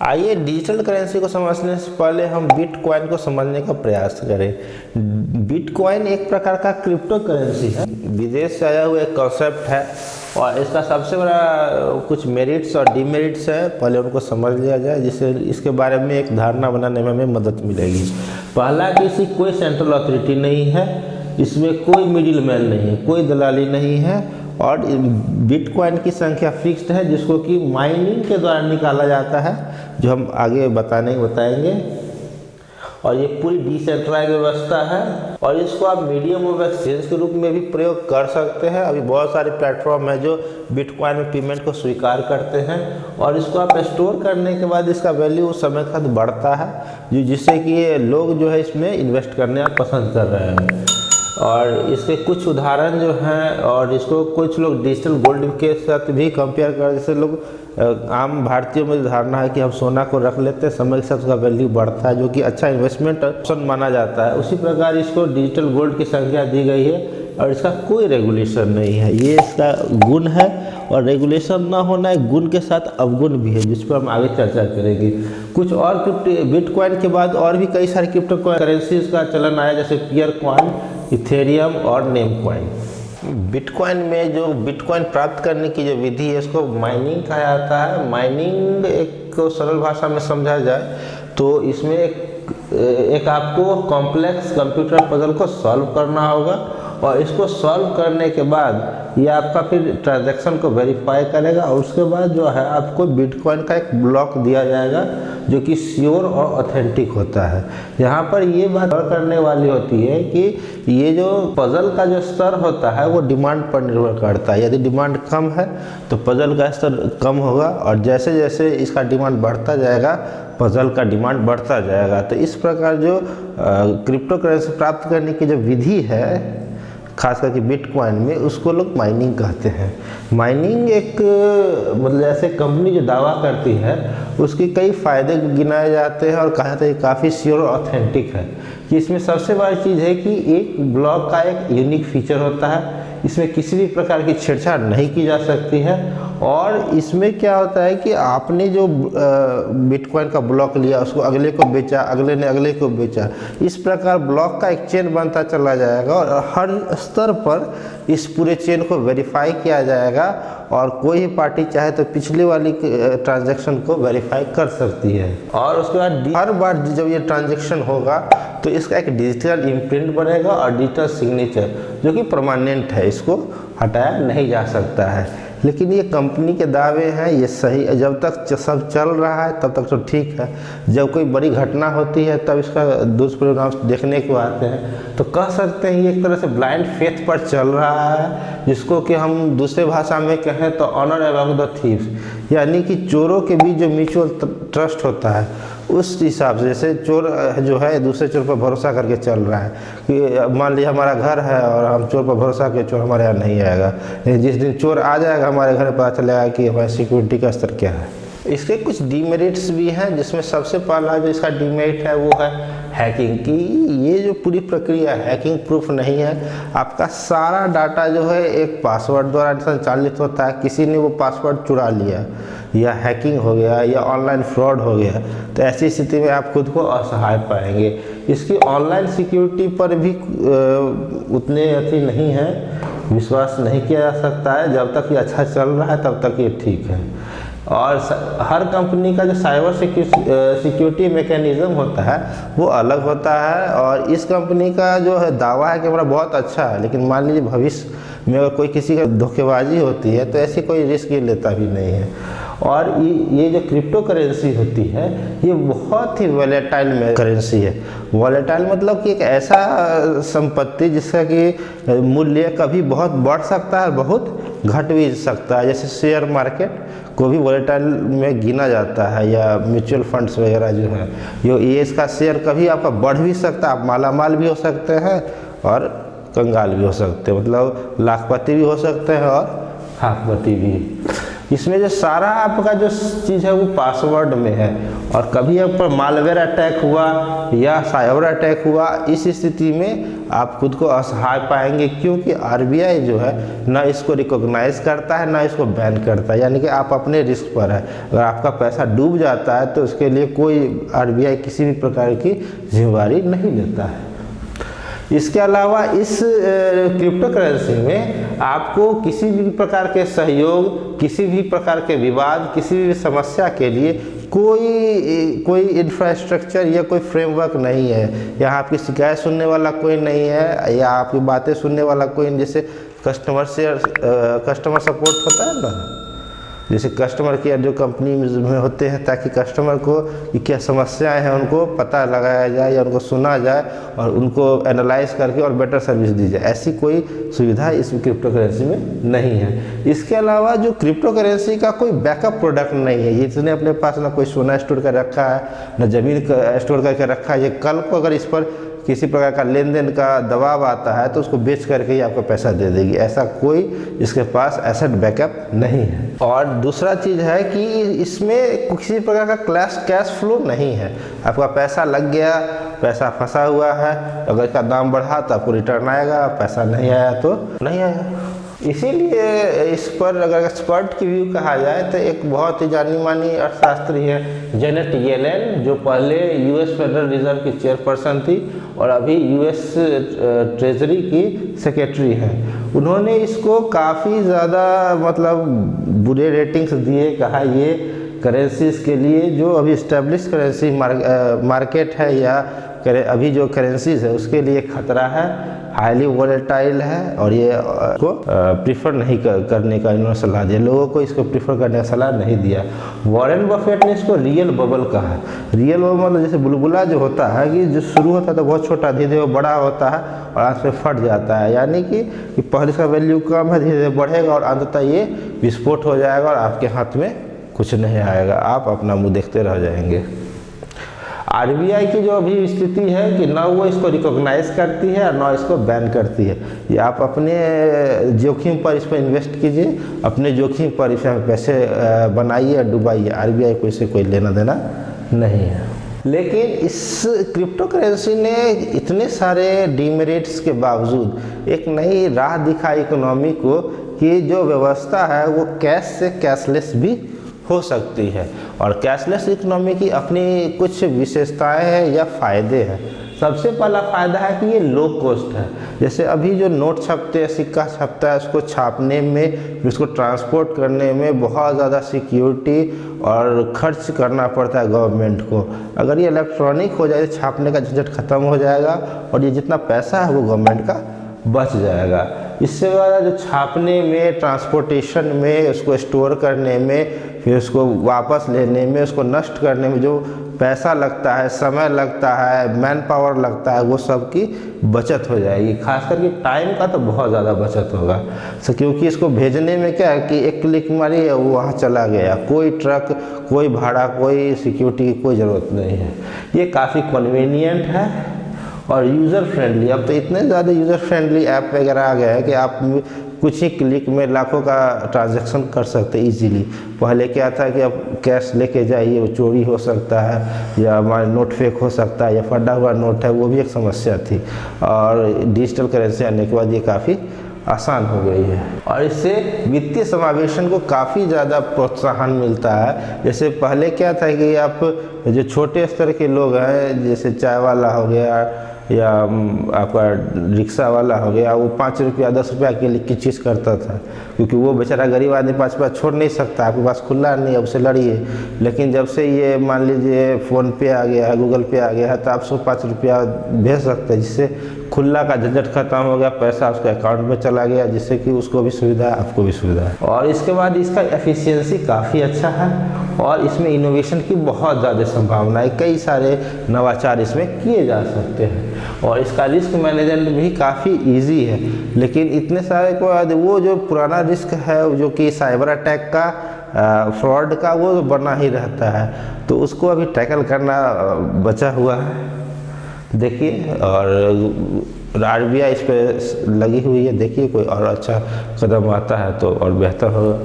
आइए digital currency को समझने से पहले हम बिटकॉइन को समझने का प्रयास करें। बिटकॉइन एक प्रकार का क्रिप्टो करेंसी है, विदेश से आया हुआ एक कॉन्सेप्ट है और इसका सबसे बड़ा कुछ मेरिट्स और डिमेरिट्स है। पहले उनको समझ लिया जाए जिससे इसके बारे में एक धारणा बनाने में हमें मदद मिलेगी। पहला कि इसकी कोई सेंट्रल अथॉरिटी नहीं है, इसमें कोई मिडिल मैन नहीं है, कोई दलाली नहीं है और बिटकॉइन की संख्या फिक्स्ड है जिसको कि माइनिंग के द्वारा निकाला जाता है, जो हम आगे बताएंगे। और ये पूरी डिसेंट्रलाइज व्यवस्था है और इसको आप मीडियम ऑफ एक्सचेंज के रूप में भी प्रयोग कर सकते हैं। अभी बहुत सारे प्लेटफॉर्म हैं जो बिटकॉइन में पेमेंट को स्वीकार करते हैं और इसको आप स्टोर करने के बाद इसका वैल्यू उस समय के साथ बढ़ता है, जिससे कि लोग जो है इसमें इन्वेस्ट करने पसंद कर रहे हैं। और इसके कुछ उदाहरण जो हैं, और इसको कुछ लोग डिजिटल गोल्ड के साथ भी कंपेयर कर, जैसे लोग आम भारतीयों में धारणा है कि हम सोना को रख लेते हैं, समय के साथ उसका वैल्यू बढ़ता है, जो कि अच्छा इन्वेस्टमेंट ऑप्शन माना जाता है। उसी प्रकार इसको डिजिटल गोल्ड की संख्या दी गई है और इसका कोई रेगुलेशन नहीं है। ये इसका गुण है और रेगुलेशन ना होना एक गुण के साथ अवगुण भी है, जिस पर हम आगे चर्चा करेंगे। कुछ और बिटकॉइन के बाद और भी कई सारे क्रिप्टो करेंसीज का चलन आया, जैसे पियर कॉइन, इथेरियम और नेम कॉइन। बिटकॉइन में जो बिटकॉइन प्राप्त करने की जो विधि है इसको माइनिंग कहा जाता है। माइनिंग एक सरल भाषा में समझा जाए तो इसमें एक आपको कॉम्प्लेक्स कंप्यूटर पजल को सॉल्व करना होगा और इसको सॉल्व करने के बाद ये आपका फिर ट्रांजैक्शन को वेरीफाई करेगा और उसके बाद जो है आपको बिटकॉइन का एक ब्लॉक दिया जाएगा जो कि श्योर और ऑथेंटिक होता है। यहाँ पर ये बात करने वाली होती है कि ये जो पजल का जो स्तर होता है वो डिमांड पर निर्भर करता है। यदि डिमांड कम है तो पजल का स्तर कम होगा और जैसे जैसे इसका डिमांड बढ़ता जाएगा पजल का डिमांड बढ़ता जाएगा। तो इस प्रकार जो क्रिप्टो करेंसी प्राप्त करने की जो विधि है खास करके बिटकॉइन में, उसको लोग माइनिंग कहते हैं। माइनिंग एक मतलब ऐसे कंपनी जो दावा करती है उसके कई फ़ायदे गिनाए जाते हैं और कहा जाता है काफ़ी श्योर और ऑथेंटिक है। कि इसमें सबसे बड़ी चीज़ है कि एक ब्लॉक का एक यूनिक फीचर होता है, इसमें किसी भी प्रकार की छेड़छाड़ नहीं की जा सकती है। और इसमें क्या होता है कि आपने जो बिटकॉइन का ब्लॉक लिया उसको अगले को बेचा, अगले ने अगले को बेचा, इस प्रकार ब्लॉक का एक चेन बनता चला जाएगा और हर स्तर पर इस पूरे चेन को वेरीफाई किया जाएगा और कोई भी पार्टी चाहे तो पिछली वाली ट्रांजैक्शन को वेरीफाई कर सकती है। और उसके बाद हर बार जब ये ट्रांजैक्शन होगा तो इसका एक डिजिटल इम्प्रिंट बनेगा और डिजिटल सिग्नेचर जो कि परमानेंट है, इसको हटाया नहीं जा सकता है। लेकिन ये कंपनी के दावे हैं, ये सही, जब तक सब चल रहा है तब तक तो ठीक है। जब कोई बड़ी घटना होती है तब इसका दुष्परिणाम देखने को आते हैं। तो कह सकते हैं ये एक तरह से ब्लाइंड फेथ पर चल रहा है, जिसको कि हम दूसरे भाषा में कहें तो ऑनर अमंग द थीव्स, यानी कि चोरों के बीच जो म्यूचुअल ट्रस्ट होता है उस हिसाब से। जैसे चोर जो है दूसरे चोर पर भरोसा करके चल रहा है कि मान लीजिए हमारा घर है और हम चोर पर भरोसा करके चोर हमारे यहाँ नहीं आएगा, लेकिन जिस दिन चोर आ जाएगा हमारे घर पता चलेगा कि हमारी सिक्योरिटी का स्तर क्या है। इसके कुछ डीमेरिट्स भी हैं, जिसमें सबसे पहला जो इसका डीमेरिट है वो है हैकिंग की। ये जो पूरी प्रक्रिया हैकिंग प्रूफ नहीं है। आपका सारा डाटा जो है एक पासवर्ड द्वारा संचालित होता है। किसी ने वो पासवर्ड चुरा लिया या हैकिंग हो गया या ऑनलाइन फ्रॉड हो गया तो ऐसी स्थिति में आप खुद को असहाय पाएंगे। इसकी ऑनलाइन सिक्योरिटी पर भी उतने अथी नहीं है, विश्वास नहीं किया जा सकता है। जब तक ये अच्छा चल रहा है तब तक ये ठीक है। और हर कंपनी का जो साइबर सिक्योरिटी मैकेनिज्म होता है वो अलग होता है और इस कंपनी का जो है दावा है कि हमारा बहुत अच्छा है, लेकिन मान लीजिए भविष्य में अगर कोई किसी का धोखेबाजी होती है तो ऐसी कोई रिस्क ये लेता भी नहीं है। और ये जो क्रिप्टो करेंसी होती है ये बहुत ही वॉलेटाइल करेंसी है। वॉलेटाइल मतलब कि एक ऐसा संपत्ति जिसका कि मूल्य कभी बहुत बढ़ सकता है, बहुत घट भी सकता है। जैसे शेयर मार्केट को भी वॉलेटाइल में गिना जाता है या म्यूचुअल फंड्स वगैरह जो है, ये इसका शेयर कभी आपका बढ़ भी सकता है, आप मालामाल भी हो सकते हैं और कंगाल भी हो सकते हैं, मतलब लाखपति भी हो सकते हैं और हाथपति भी। इसमें जो सारा आपका जो चीज़ है वो पासवर्ड में है, और कभी आप पर मालवेयर अटैक हुआ या साइबर अटैक हुआ, इस स्थिति में आप खुद को असहाय पाएंगे, क्योंकि आरबीआई जो है ना इसको रिकॉग्नाइज करता है ना इसको बैन करता है, यानी कि आप अपने रिस्क पर है। अगर आपका पैसा डूब जाता है तो उसके लिए कोई आरबीआई किसी भी प्रकार की जिम्मेदारी नहीं लेता है। इसके अलावा इस क्रिप्टो करेंसी में आपको किसी भी प्रकार के सहयोग, किसी भी प्रकार के विवाद, किसी भी समस्या के लिए कोई इंफ्रास्ट्रक्चर या कोई फ्रेमवर्क नहीं है। यहाँ आपकी शिकायत सुनने वाला कोई नहीं है, या आपकी बातें सुनने वाला कोई नहीं। जैसे कस्टमर सपोर्ट होता है ना, जैसे कस्टमर केयर जो कंपनी में होते हैं, ताकि कस्टमर को कि क्या समस्याएं हैं उनको पता लगाया जाए या उनको सुना जाए और उनको एनालाइज करके और बेटर सर्विस दी जाए। ऐसी कोई सुविधा इस क्रिप्टो करेंसी में नहीं है। इसके अलावा जो क्रिप्टो करेंसी का कोई बैकअप प्रोडक्ट नहीं है। ये इसने अपने पास ना कोई सोना स्टोर कर रखा है, ना ज़मीन स्टोर करके रखा है। ये कल को अगर इस पर किसी प्रकार का लेन देन का दबाव आता है तो उसको बेच करके ही आपको पैसा दे देगी। ऐसा कोई इसके पास एसेट बैकअप नहीं है। और दूसरा चीज़ है कि इसमें किसी प्रकार का कैश फ्लो नहीं है। आपका पैसा लग गया, पैसा फंसा हुआ है, अगर इसका दाम बढ़ा तो आपको रिटर्न आएगा, पैसा नहीं आया तो नहीं आया। इसीलिए इस पर अगर एक्सपर्ट की व्यू कहा जाए तो एक बहुत ही जानी मानी अर्थशास्त्री है जेनेट येलेन, जो पहले यूएस फेडरल रिजर्व की चेयरपर्सन थी और अभी यूएस ट्रेजरी की सेक्रेटरी हैं। उन्होंने इसको काफ़ी ज़्यादा मतलब बुरे रेटिंग्स दिए, कहा ये करेंसीज के लिए जो अभी इस्टेब्लिश करेंसी मार्केट है या अभी जो करेंसीज है उसके लिए खतरा है, हाईली वोलेटाइल है, और ये को प्रीफर नहीं करने का इन्होंने सलाह दिया। लोगों को इसको प्रीफर करने का सलाह नहीं दिया। वॉरेन बफेट ने इसको रियल बबल कहा। रियल बबल मतलब जैसे बुलबुला जो होता है कि जो शुरू होता है तो बहुत छोटा, धीरे धीरे बड़ा होता है और अंत में फट जाता है, यानी कि पहले इसका वैल्यू कम है, धीरे धीरे बढ़ेगा और अंततः ये विस्फोट हो जाएगा और आपके हाथ में कुछ नहीं आएगा, आप अपना मुँह देखते रह जाएंगे। आरबीआई की जो अभी स्थिति है कि ना वो इसको रिकॉग्नाइज करती है और ना इसको बैन करती है। ये आप अपने जोखिम पर इस पर इन्वेस्ट कीजिए, अपने जोखिम पर इसमें पैसे बनाइए और डुबाइए। आरबीआई को इससे कोई लेना देना नहीं है। लेकिन इस क्रिप्टो करेंसी ने इतने सारे डीमेरिट्स के बावजूद एक नई राह दिखाई इकोनॉमी को कि जो व्यवस्था है वो कैश से कैशलेस भी हो सकती है। और कैशलेस इकोनॉमी की अपनी कुछ विशेषताएं हैं या फ़ायदे हैं। सबसे पहला फ़ायदा है कि ये लो कॉस्ट है। जैसे अभी जो नोट छपते हैं, सिक्का छपता है, उसको छापने में, उसको ट्रांसपोर्ट करने में बहुत ज़्यादा सिक्योरिटी और खर्च करना पड़ता है गवर्नमेंट को। अगर ये इलेक्ट्रॉनिक हो जाए तो छापने का झंझट ख़त्म हो जाएगा और ये जितना पैसा है वो गवर्नमेंट का बच जाएगा। इससे ज़्यादा जो छापने में, ट्रांसपोर्टेशन में, उसको स्टोर करने में, फिर उसको वापस लेने में, उसको नष्ट करने में जो पैसा लगता है, समय लगता है, मैन पावर लगता है, वो सब की बचत हो जाएगी। खास करके टाइम का तो बहुत ज़्यादा बचत होगा। क्योंकि इसको भेजने में क्या है कि एक क्लिक मारी वो वहाँ चला गया, कोई ट्रक, कोई भाड़ा, कोई सिक्योरिटी की कोई ज़रूरत नहीं है। ये काफ़ी कन्वीनियंट है और यूज़र फ्रेंडली। अब तो इतने ज़्यादा यूज़र फ्रेंडली ऐप वगैरह आ गए हैं कि आप कुछ ही क्लिक में लाखों का ट्रांजैक्शन कर सकते हैं इजीली। पहले क्या था कि अब कैश लेके जाइए, वो चोरी हो सकता है या हमारे नोट फेक हो सकता है या फटा हुआ नोट है, वो भी एक समस्या थी। और डिजिटल करेंसी आने के बाद ये काफ़ी आसान हो गई है और इससे वित्तीय समावेशन को काफ़ी ज़्यादा प्रोत्साहन मिलता है। जैसे पहले क्या था कि आप जो छोटे स्तर के लोग हैं, जैसे चाय वाला हो गया या आपका रिक्शा वाला हो गया, वो 5 रुपया 10 रुपया के लिए की चीज़ करता था, क्योंकि वो बेचारा गरीब आदमी 5 रुपया छोड़ नहीं सकता, आपके पास खुला नहीं है, उससे लड़िए। लेकिन जब से ये मान लीजिए फ़ोन पे आ गया है, गूगल पे आ गया है, तो आप 105 रुपया भेज सकते हैं, जिससे खुला का झंझट खत्म हो गया, पैसा उसके अकाउंट में चला गया, जिससे कि उसको भी सुविधा है, आपको भी सुविधा है। और इसके बाद इसका एफिशिएंसी काफ़ी अच्छा है और इसमें इनोवेशन की बहुत ज़्यादा संभावना है। कई सारे नवाचार इसमें किए जा सकते हैं और इसका रिस्क मैनेजमेंट भी काफ़ी इजी है। लेकिन इतने सारे को वो जो पुराना रिस्क है जो कि साइबर अटैक का, फ्रॉड का, वो बना ही रहता है, तो उसको अभी टैकल करना बचा हुआ है। देखिए, और आरबीआई इस पर लगी हुई है। देखिए कोई और अच्छा कदम आता है तो और बेहतर होगा।